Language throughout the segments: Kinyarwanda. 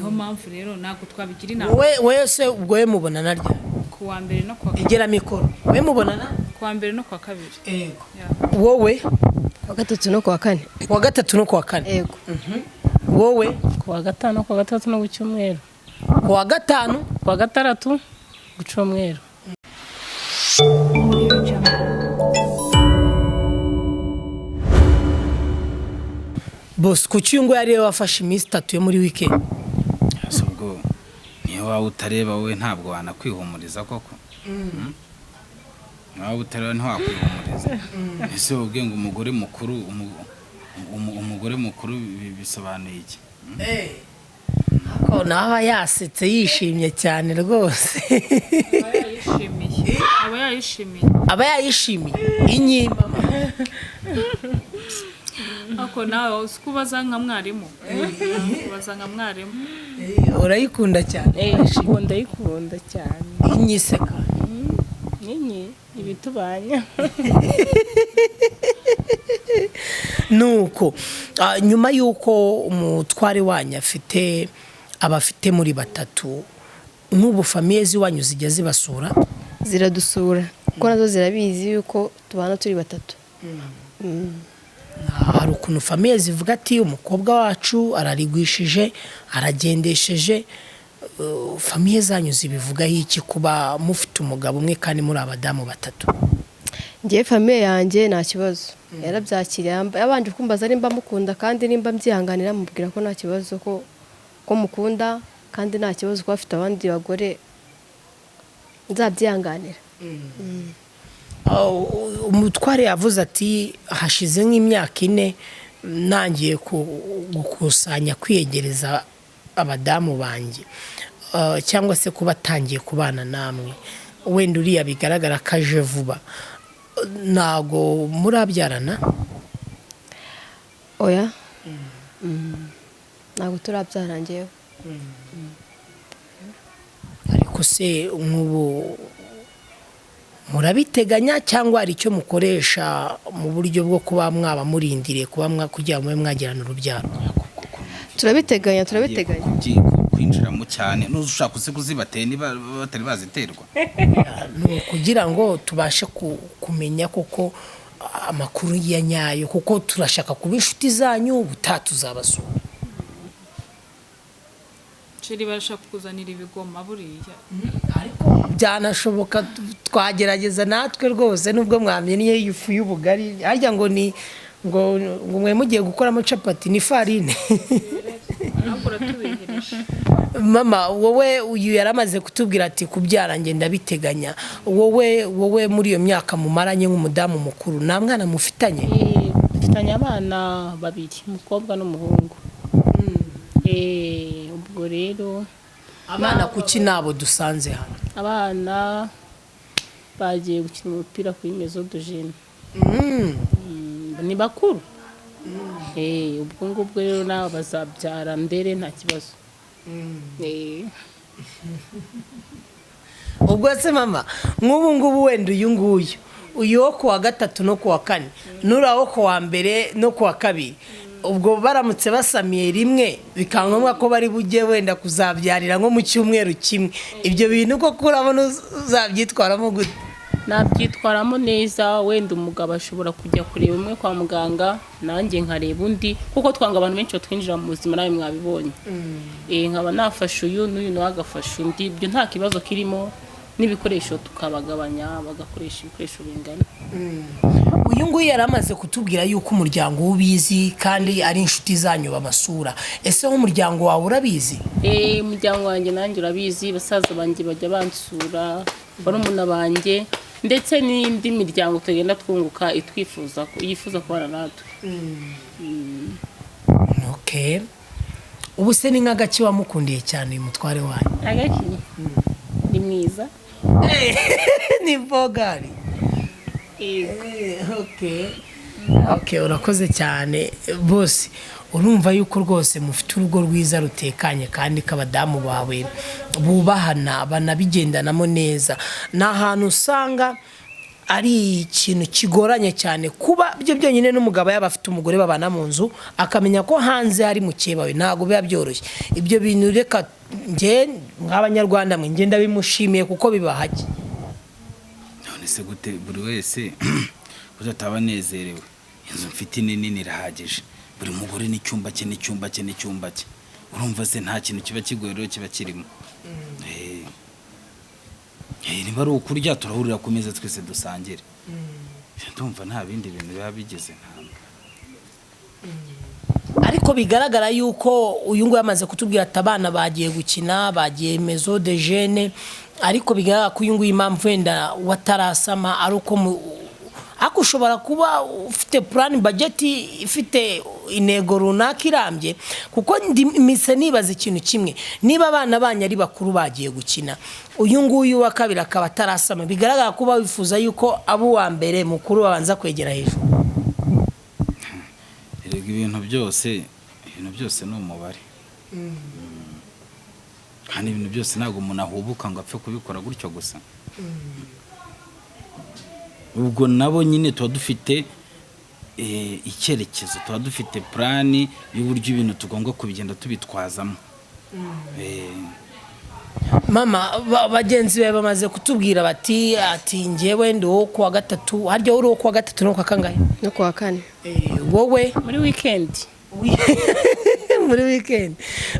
niyo mpamvu rero nako twabigira inama. Wowe se ubwo mubona narya ku wa mbere no kwa kabiri. Igera mikoro we mubonana ku wa mbere no kwa kabiri. Yego. Wowe ku wa gatatu no ku wa kane. Ku wa gatatu no ku wa kane. Yego. Wowe ku wa gatanu, ku wa gatatu no ku cyumweru. Ku wa gatanu, ku wa gatandatu ku cyumweru. Boss ku cyungo yari wafashe iminsi 3 yo muri weekend. Ubwo niyo wawe utareba we ntabwo wanakwihumuriza koko. Nawe utareba ntiwakwihumuriza. Ese ubwe ngo umugore mukuru umugore mukuru bisobanuye iki? Ko nawe yasetse yishimye cyane rwose. Aba yayishimiye inyima. Ako nawe usikubaza nka mwarimu. Kubaza nka mwarimu. Urayikunda cyane. Ndayikunda cyane. Inyiseka. Nyinyi ibitubanya. Nuko nyuma yuko umutware wanyu afite abafite muri batatu nk'ubu famiye ziwanyu zijya zibasura Ziradusura kuko nazo zirabizi yuko tubana turi batatu. Hari ukuntu famiye zivuga ati umukobwa wacu ararigwishije aragendesheje, famiye zanyu zibivuga iki kuba mufite umugabo umwe kandi muri abadamu batatu? Ngiye famiye yanjye nta kibazo yarabyakiriye, yabanje kumbaza nimba mukunda kandi nimba mbyihanganira, mubwira ko nta kibazo ko mukunda kandi nta kibazo ko afite abandi bagore nzabyihanganira. Umutware yavuze ati hashize nk'imyaka 4 nangiye gukusanya kwiyegereza abadamu banjye cyangwa se kuba tangiye kubana namwe, wenda uriya bigaragara kaje vuba, nago murabyarana? Oya. Nago turabyarangiye. Ariko se nk'ubu murabiteganya cyangwa ari cyo mukoresha mu buryo bwo kuba mwaba murindiriye kuba kugira ngo mwagirana urubyaro? Turabiteganya. Kwinjiramo cyane n'ushaka kuzibatera niba batari baziterwa. Kugira ngo tubashe kumenya koko amakuru ya nyayo, kuko turashaka kuba inshuti zanyu butatuzabasura. Cheri barashaka kuzanira ibigoma buriya. Ariko byanashoboka twagerageza natwe rwose nubwo mwamenye ifu y'ubugari harya ngo ni ngo mwe mugiye gukoramo capati ni farine. Mama wowe uyu yaramaze kutubwira ati kubyara nge ndabiteganya, wowe muri iyo myaka mumaranye nk'umudamu mukuru nta mwana mufitanye? Mfitanye abana babiri, umukobwa n'umuhungu. Ubwo rero abana kuki nabo dusanze hano? Abana bagiye gukina umupira kuri Maison de Jeune. Ni bakuru. Ubwo ngubwo rero nabo bazabyara ndere nta kibazo. Ubwo se mama nk'ubu ngubu wenda uyu wo ku wa gatatu no ku wa kane nuraho ku wa mbere no ku wa kabiri, ubwo baramutse basamiye rimwe bikangombwa ko bari bujye wenda kuzabyarira nko mu cyumweru kimwe, ibyo bintu ko kurabona uzabyitwaramo gute? Nabyitwaramo neza, wenda umugabo ashobora kujya kureba umwe kwa muganga nanjye nkareba undi, kuko twanga abantu benshi batwinjira mu buzima nawe mwabibonye. Nkaba nafasha uyu n'uyu nawe agafasha undi, ibyo nta kibazo kirimo, n'ibikoresho tukabagabanya bagakoresha ibikoresho bingana. Uyu nguyu yaramaze kutubwira yuko umuryango ubizi kandi ari inshuti zanyu bamasura, ese umuryango wawe urabizi? Umuryango wanjye nanjye urabizi, basaza banjye bajya bansura, barumuna banjye ndetse n'indi miryango tugenda twunguka yifuza kubana natwe. Okay. Ubu se ni nk'agaki wamukundiye cyane uyu mutware wanyu? Agaki ni mwiza. Ni bogari. Okay, urakoze cyane boss. Urumva yuko rwose mufite urugo rwiza rutekanye kandi kabadamu bawe bubahana banabigendanamo neza. Na hantu usanga ari ikintu kigoranye cyane kuba byo byonyine n'umugabo yaba afite umugore babana mu nzu akamenya ko hanze hari mukeba we ntago biba byoroshye ibyo bintu reka nge nk'abanyarwanda mwe ngenda bimushimiye kuko bibahage none se gute buri wese uzataba nezerewe inzu mfite nini irahagije buri mugore n'icyumba cye urumva se nta kintu kiba kigorero kiba kirimo niba ari ukurya turahurira ku meza twese dusangire ndumva nta bindi bintu biba bigeze ntabwo ariko bigaragara yuko uyu nguyu yamaze kutubwira ati abana bagiye gukina bagiye mezo de jene ariko bigaragara ko uyu nguyu impamvu wenda watarasama ari uko ako ushobora kuba ufite plan budget ifite intego runaka irambye kuko mise nibaza ikintu kimwe niba abana banya ari bakuru bagiye gukina uyu nguyu wa kabiri akaba atarasama bigaragara kuba wifuza yuko abo wa mbere mukuru babanza kwegera hejuru ibintu byose ni umubare kandi ibintu byose ntabwo umuntu ahubuka ngo apfe kubikora gutyo gusa ubwo nabo nyine tuba dufite icyerekezo tuba dufite plani y'uburyo ibintu tugomba kubigenda tubitwazamo mama bagenzi be bamaze kutubwira bati ati njyewe ndi wo kuwa gatatu harya uri wo kuwa gatatu no kwa kangahe no kuwa kane wowe muri weekend muri weekend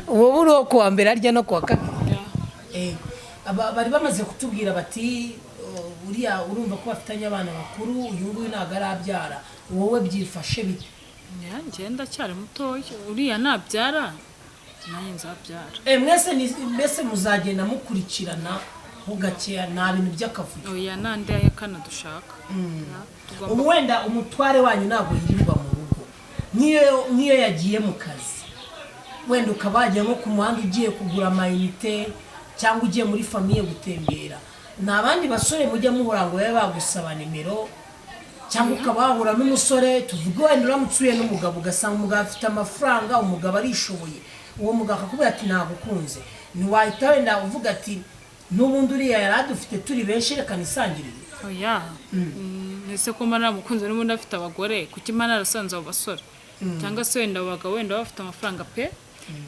wowe uri wo kuwa mbere harya no kuwa kabiri bari bamaze kutubwira bati uriya urumva ko bafitanye abana bakuru uyu nguyu ntabwo arabyara wowe byifashe bite ngenda cyari mutoya uriya nabyara nanjye nzabyara mwese muzagenda mukurikirana mugakeya nta bintu by'akavuyo oya nande yakana dushaka ubu wenda umutware wanyu ntabwo yirirwa mu rugo nk'iyo yagiye mu kazi wenda ukaba wagiye nko ku muhanda ugiye kugura amayinite cyangwa ugiye muri famiye gutembera nta bandi basore mujya muhura ngo babe bagusaba nimero cyangwa ukaba wahura n'umusore tuvuge wenda uramutse uhuye n'umugabo ugasanga umugabo afite amafaranga umugabo arishoboye uwo mugabo akakubwira ati nagukunze ntiwahita wenda uvuga ati n'ubundi uriya yari adufite turi benshi reka nisangirire oya ese ko mara mukunze n'ubundi afite abagore kuki mana arasanze abo basore cyangwa se wenda abagabo wenda bafite amafaranga pe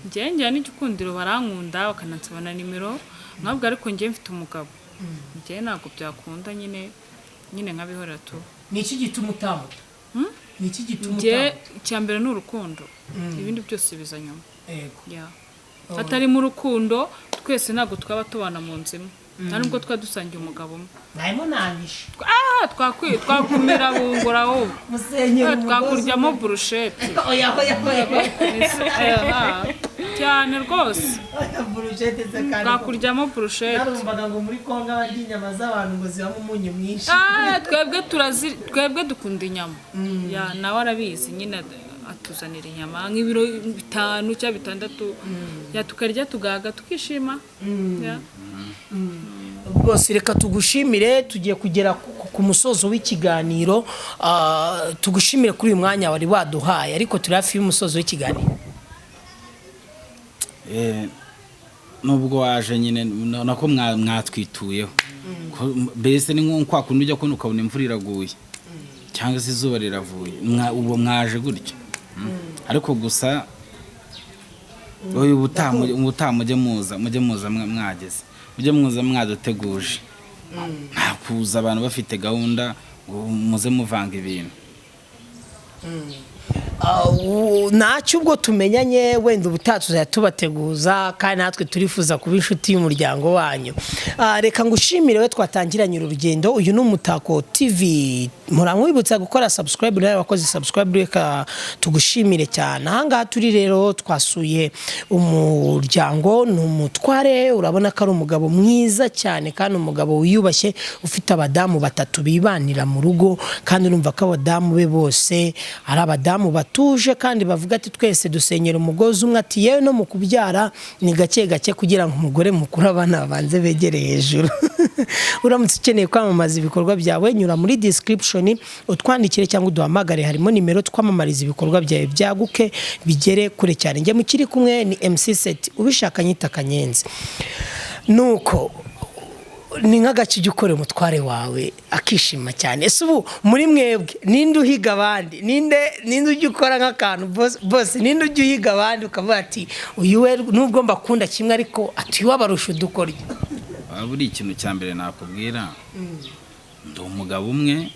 njye n'igikundiro barankunda bakanansabana nimero nkabwo ariko njye mfite umugabo njye ntabwo byakunda nyine nkabihora tu niki gituma utamuta niki gituma njye cyambere n'urukundo ibindi byose biza nyuma atari mu rukundo twese ntabwo twaba tubana mu nzu imwe nta nubwo twaba dusangiye umugabo umwe ntarimo nanyishe twakumira bungura wowe twakuryamo burushete cyane rwose twakuryamo burushete narumvaga ngo muri Kongo barya inyama z'abantu ngo zibamo umunyu mwinshi twebwe dukunda inyama nawe arabizi nyine atuzanira inyama nk'ibiro 5 cyangwa 6 tukarya tugahaga tukishima bose reka tugushimire tugiye kugera ku musozo w'ikiganiro tugushimire kuri uyu mwanya wari waduhaye ariko turi hafi y'umusozo w'ikiganiro nubwo waje nyine nako mwatwituyeho mbese ni nko kwa kundi ujya kubona ukabona imvura iraguye cyangwa se izuba riravuye ubu mwaje gutyo ariko gusa uyu ubutaha mujye muza mwageze mujye muza mwaduteguje nta kuza abantu bafite gahunda ngo muze muvanga ibintu ntacyo ubwo tumenyanye wenda ubutaha tuzajya tubateguza kandi natwe turifuza kuba inshuti y'umuryango wanyu reka ngushimire we twatangiranye urugendo uyu ni Umutako TV muramwibutsa gukora subscribe nawe wakoze subscribe reka tugushimire cyane ahangaha turi rero twasuye umuryango ni umutware urabona ko ari umugabo mwiza cyane kandi umugabo wiyubashye ufite abadamu 3 bibanira mu rugo kandi urumva ko abadamu be bose ari abadamu batuje kandi bavuga ati twese dusenyera umugozi umwe ati yewe no mu kubyara ni gake gake kugira ngo umugore mukuru abana babanze begere hejuru uramutse ukeneye kwamamaza ibikorwa byawe nyura muri description utwandikire cyangwa uduhamagare harimo nimero twamamariza ibikorwa byawe byaguke bigere kure cyane njye mukiri kumwe ni MC Set ubishaka nyita Kanyenzi nuko ni nk'agace ujya ukora umutware wawe akishima cyane. Ese ubu muri mwebwe ninde uhiga abandi, ninde ujya ukora nk'akantu bose, ninde ujya uhiga abandi ukavuga ati uyu we nubwo mbakunda kimwe ariko ati wabarusha udukoryo? buri ikintu cya mbere nakubwira, ndi umugabo umwe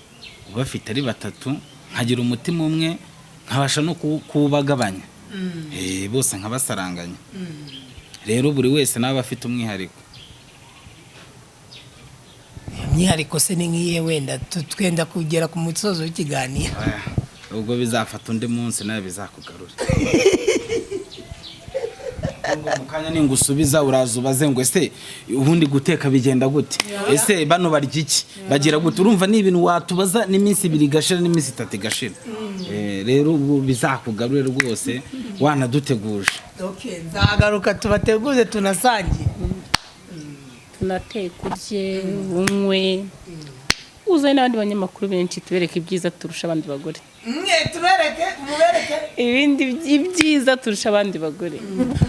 ubafite ari batatu, nkagira umutima umwe, nkabasha no kuwubagabanya bose nkabasaranganya. Rero buri wese nawe afite umwihariko. Umwihariko se ni nk'iye wenda twenda kugera ku musozo w'ikiganiro? Ubwo bizafata undi munsi nawe bizakugarura. Mu kanya ningusubiza uraza ubaze ngo ese ubundi guteka bigenda gute, ese bano barya iki, bagira gute? Urumva ni ibintu watubaza n'iminsi 2 igashira n'iminsi 3 igashira. Rero ubu bizakugarure rwose wanaduteguje. Okay, nzagaruka tubateguze tunasangiye. tunateka urye unywe uzane n'abandi banyamakuru benshi tubereke ibyiza turusha abandi bagore. Mubereke ibindi ibyiza turusha abandi bagore.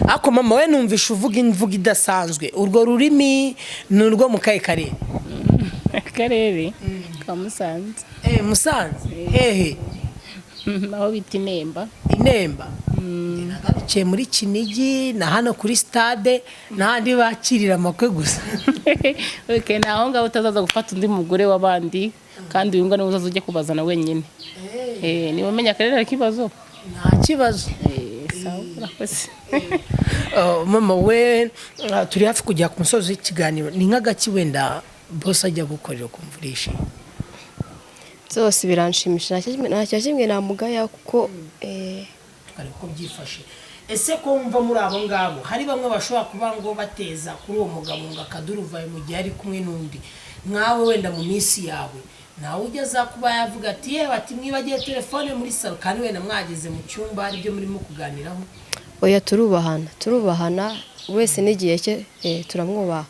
Ako mama we numvisha uvuga imvugo idasanzwe, urwo rurimi ni urwo mu kahe karere? Akarere ka Musanze. Musanze hehe? Naho bita Inemba. Inemba nagaciye muri Kinigi na hano kuri stade n'ahandi bakirira amakwe gusa. Okay, naho ngaho utazaza gufata undi mugore w'abandi kandi uyunga niwe uzaza ujye kubazana wenyine. Niba umenya akarere kibazo? Nta kibazo. Sawa urakoze. Mama we turi hafi kujya ku musozi w'ikiganiro, ni nk'agaki wenda boss ajya gukorera kumvurisha? Byose biranshimisha, nta kimwe namugaya kuko ariko byifashe. Ese ko wumva muri abo ngabo hari bamwe bashobora kuba ngo bateza kuri uwo mugabo ngo akaduruvaye mu gihe ari kumwe n'undi, mwawe wenda mu minsi yawe nawe ugeza kuba yavuga ati yewe ati mwibagiye telefone muri salo kandi wenda mwageze mu cyumba ari byo murimo kuganiraho? oya turubahana wese n'igihe cye turamwubaha.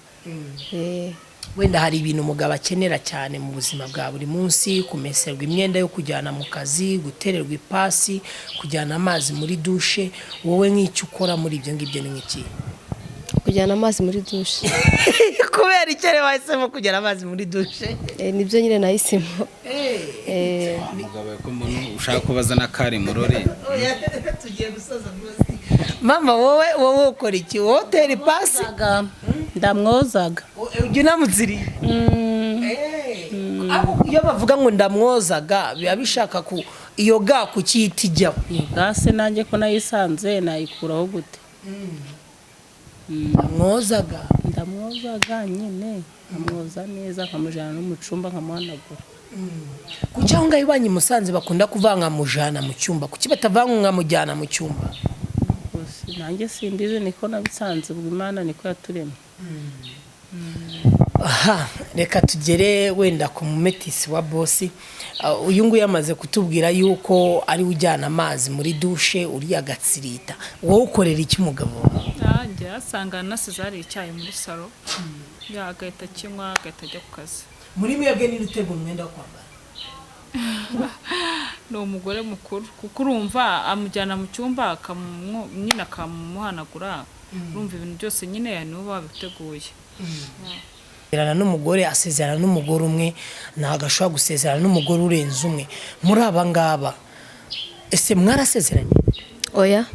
Wenda hari ibintu umugabo akenera cyane mu buzima bwa buri munsi, kumeserwa imyenda yo kujyana mu kazi, gutererwa ipasi, kujyana amazi muri dushe, wowe nk'icyo ukora muri ibyo ngibyo ni nk'iki? Kujyana amazi muri dushe. Kubera icyo rero wahisemo kujyana amazi muri dushe? Nibyo nyine nahisemo. Umugabo ko umuntu ushaka kubazana kare murore. Tugiye gusoza rwose. Mama wowe ukora iki? Wowe utera ipasi? Ndamwozaga. Ujya unamutsiriye? Iyo bavuga ngo ndamwozaga biba bishaka ku iyo ga kukiyita ijyaho? Gase nanjye ko nayisanze nayikuraho gute? Ndamwozaga nyine, amwoza neza akamujyana no mu cyumba nkamuhanagura. Kuki aho ngaho iwanyu Musanze bakunda kuvanga mujana mu cyumba, kuki batavanga nkamujyana mu cyumba? Nanjye simbizi niko nabisanze, ubwo Imana niko yaturemye. Aha, reka tugere wenda ku mumetisi wa bosi. Uyu nguyu yamaze kutubwira yuko ari ujyana amazi muri dushe uriya gatsirita. Wowe ukorera iki mugabo? Nanjye asanga nasize ari icyayi muri salo, agahita kinywa agahita ajya ku kazi. Muri mwebwe ni rutegura umwenda wo kwambara? Ni umugore mukuru kuko urumva amujyana mu cyumba nyine akamuhanagura, urumva ibintu byose nyine niwe babiteguye. Asezerana n'umugore, asezerana n'umugore umwe, ntabwo ashobora gusezerana n'umugore urenze umwe. Muri aba ngaba ese mwarasezeranye? Oya.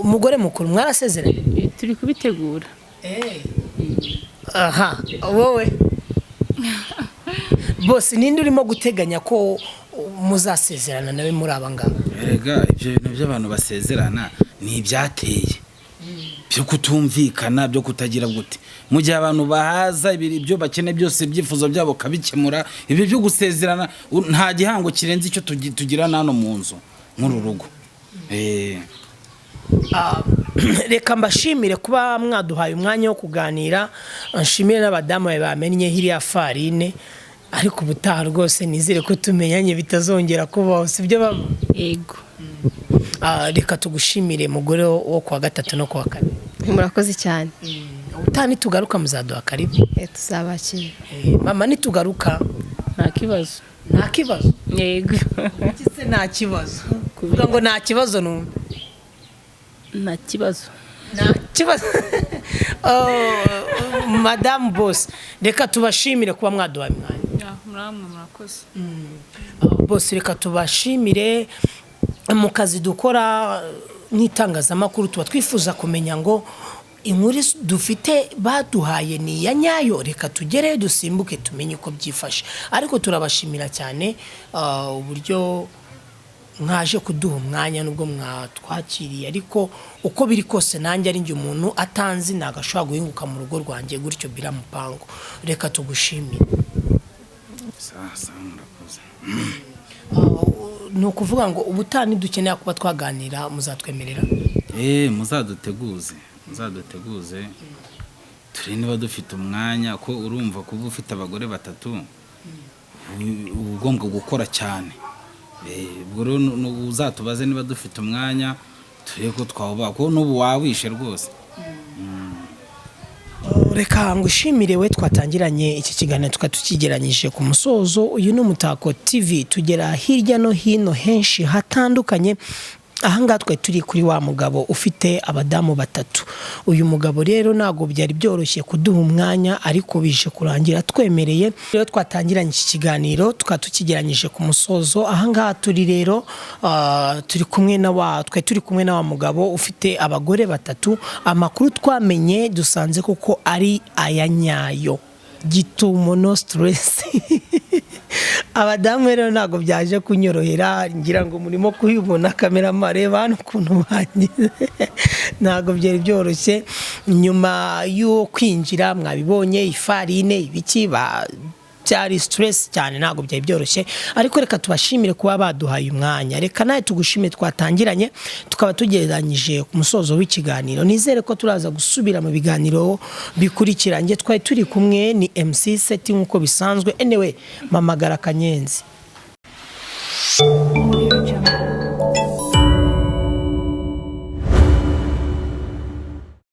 Umugore mukuru mwarasezeranye? Turi kubitegura. Aha, wowe bose ninde urimo guteganya ko muzasezerana nawe muri aba ngaba? Erega ibyo bintu by'abantu basezerana ni ibyateye byo kutumvikana, byo kutagira gute. Mu gihe abantu bahaza ibyo bakene byose byifuzo byabo kabikemura, ibyo byo gusezerana nta gihango kirenze icyo tugira hano mu nzu nk'uru rugo. Reka mbashimire kuba mwaduhaye umwanya wo kuganira, nshimire n'abadamu bamennye hiriya farine, ariko ubutaha rwose nizere ko tumenyanye bitazongera kubaho, sibyo baba? Yego. Reka tugushimire mugore wo kuwa 3 no kuwa 4. Murakoze cyane. Ubutaha nitugaruka muzaduha karibu. Tuzabakira. Mama nitugaruka nta kibazo. Nta kibazo? Yego. Kise nta kibazo. Kuvuga ngo nta kibazo numva. Nta kibazo. Nta kibazo madamu boss reka tubashimire kuba mwaduhaye umwanya muramwe murakoze boss reka tubashimire mu kazi dukora n'itangazamakuru tuba twifuza kumenya ngo inkuru dufite baduhaye ni ya nyayo reka tugere dusimbuke tumenye uko byifashe ariko turabashimira cyane uburyo mwaje kuduha umwanya nubwo mwatwakiriye ariko uko biri kose nanjye ari njye umuntu atanzi nagashobora guhinguka mu rugo rwanjye gutyo biramupango reka tugushimire ni ukuvuga ngo ubutani dukeneye kuba twaganira muzatwemerera muzaduteguze turi niba dufite umwanya ko urumva kuba ufite abagore batatu ugomba gukora cyane ubwo rero uzatubaze niba dufite umwanya turebe ko twawubaha ko n'ubu wawishe rwose reka ngushimire we twatangiranye iki kiganiro tukatukigeranyije ku musozo uyu ni Umutako TV tugera hirya no hino henshi hatandukanye ahangaha twe turi kuri wa mugabo ufite abadamu batatu uyu mugabo rero ntago byari byoroshye kuduha umwanya ariko bije kurangira twemereye rero twatangiranye iki kiganiro tukatukigeranyije ku musozo ahangaha turi rero turi kumwe na wa mugabo ufite abagore batatu amakuru twamenye dusanze kuko ari aya nyayo gitumo no stress abadamu rero ntago byaje kunyorohera ngira ngo murimo kuyibona kamera mareba hano ukuntu bangize ntago byari byoroshye nyuma yo kwinjira mwabibonye ifarine ibiki byari stress cyane ntago byari byoroshye ariko reka tubashimire kuba baduhaye umwanya reka nawe tugushimire twatangiranye tukaba tugereranyije ku musozo w'ikiganiro nizere ko turaza gusubira mu biganiro bikurikiranye twari turi kumwe ni MC Seti nkuko bisanzwe anyway mamagara Kanyenzi